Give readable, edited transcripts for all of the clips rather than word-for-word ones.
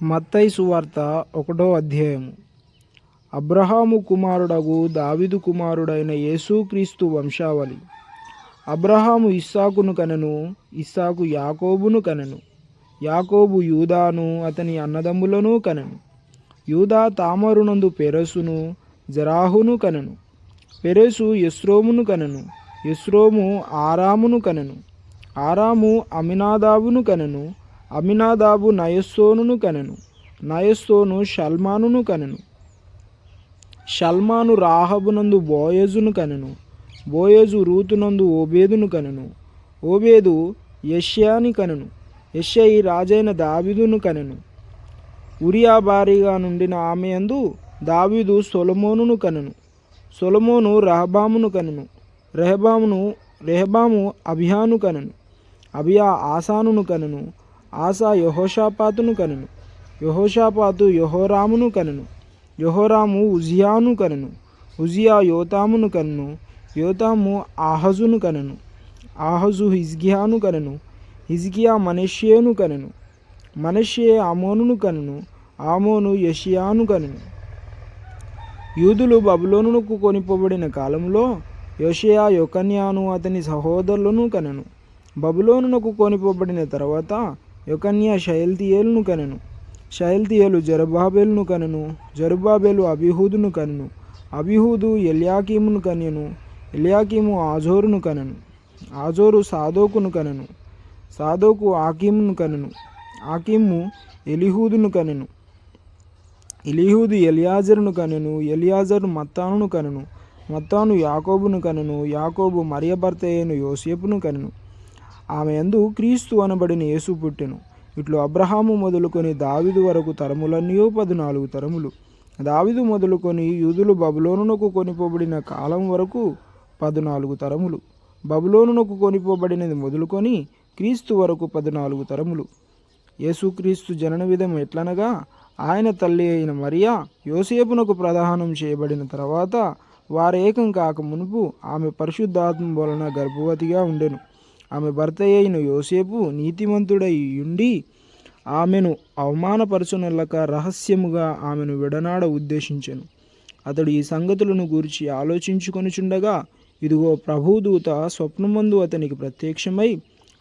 మత్తయి సువార్త 1వ అధ్యాయము. అబ్రహాము కుమారుడగు దావీదు కుమారుడైన యేసుక్రీస్తు వంశావళి. అబ్రహాము ఇస్సాకును కనెను, ఇస్సాకు యాకోబును కనెను, యాకోబు యూదాను అతని అన్నదమ్ములను కనెను. యూదా తామారునందు పెరెసును జెరాహును కనెను. పెరెసు ఎస్రోమును కనెను, ఎస్రోము ఆరామును కనెను, ఆరాము అమినాదాబును కనెను, అమినాదాబు నయస్సోనును కనెను, నయస్సోను షల్మానును కనెను, షల్మాను రాహబునందు బోయజును కనెను, బోయజు రూతునందు ఓబేదును కనెను, ఓబేదు యెష్యాని కనెను, యెష్షయి రాజైన దావీదును కనెను. ఉరియా భార్యగా నుండిన ఆమె యందు దావీదు సొలొమోనును కనెను, సొలొమోను రెహబామును కనెను, రెహబాము అబియాను కనెను, అబియా ఆసానును కనెను, ఆసా యెహోషాపాతును కనెను, యెహోషాపాతు యెహోరామును కనెను, యెహోరాము ఉజియాను కనెను, ఉజియా యోతామును కనెను, యోతాము ఆహజును కనెను, ఆహజు హిజ్కియాను కనెను, హిజ్కియా మనష్షేను కనెను, మనష్షే ఆమోనును కనెను, ఆమోను యెషియాను కనెను. యూదులు బబులోనుకు కొనిపోబడిన కాలంలో యోషియా యొకన్యాను అతని సహోదరులను కనెను. బబులోనునకు కొనిపోబడిన తర్వాత యొకన్యా షయల్తీయేలును కనెను, షయల్తీయేలు జెరుబ్బాబెలును కనెను, జెరుబ్బాబెలు అబీహూదును కనెను, అబీహూదు ఎల్యాకీమును కనెను, ఎల్యాకీము ఆజోరును కనెను, ఆజోరు సాదోకును కనెను, సాదోకు ఆకీమును కనెను, ఆకీము ఎలీహూదును కనెను, ఎలీహూదు ఎలియాజరును కనెను, ఎలియాజరు మత్తానును కనెను, మత్తాను యాకోబును కనెను, యాకోబు మరియ భర్త అయిన యోసేపును కనెను. ఆమె యందు క్రీస్తు అనబడిన యేసు పుట్టెను. ఇట్లు అబ్రహాము మొదలుకొని దావీదు వరకు తరములన్నీ 14 తరములు. దావీదు మొదలుకొని యూదులు బబులోనునకు కొనిపోబడిన కాలం వరకు 14 తరములు. బబులోనునకు కొనిపోబడినది మొదలుకొని క్రీస్తు వరకు 14 తరములు. యేసుక్రీస్తు జనన విధం ఎట్లనగా, ఆయన తల్లి అయిన మరియా యోసేపునకు ప్రదానం చేయబడిన తర్వాత వారేకం కాక మునుపు ఆమె పరిశుద్ధాత్మ వలన గర్భవతిగా ఉండెను. ఆమె భర్త అయిన యోసేపు నీతిమంతుడై యుండి ఆమెను అవమానపరచునొల్లక రహస్యముగా ఆమెను విడనాడ ఉద్దేశించెను. అతడు ఈ సంగతులను గూర్చి ఆలోచించుకొనుచుండగా, ఇదిగో ప్రభుదూత స్వప్నమందు అతనికి ప్రత్యక్షమై,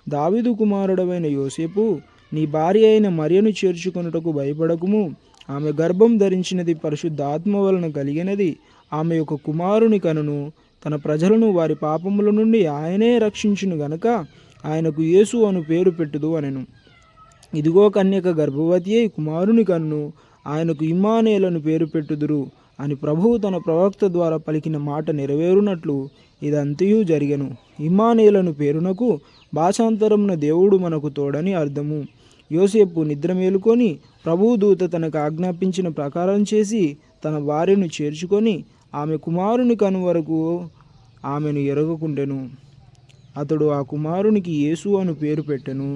దావీదు కుమారుడవైన యోసేపు, నీ భార్య అయిన మరియను చేర్చుకొనుటకు భయపడకుము. ఆమె గర్భం ధరించినది పరిశుద్ధాత్మ వలన కలిగినది. ఆమె ఒక కుమారుని కనును. తన ప్రజలను వారి పాపముల నుండి ఆయనే రక్షించును గనక ఆయనకు యేసు అను పేరు పెట్టుదు అనెను. ఇదిగో కన్యక గర్భవతి అయి కుమారుని కన్ను, ఆయనకు ఇమ్మానుయేలను పేరు పెట్టుదురు అని ప్రభువు తన ప్రవక్త ద్వారా పలికిన మాట నెరవేరునట్లు ఇదంతయు జరిగెను. ఇమ్మానుయేలను పేరునకు భాషాంతరమున దేవుడు మనకు తోడని అర్థము. యోసేపు నిద్ర మేలుకొని ప్రభువు దూత తనకు ఆజ్ఞాపించిన ప్రకారం చేసి తన భార్యను చేర్చుకొని ఆమె కుమారుని కను వరకు ఆమెను ఎరగకుండెను. అతడు ఆ కుమారునికి యేసు అను పేరు పెట్టెను.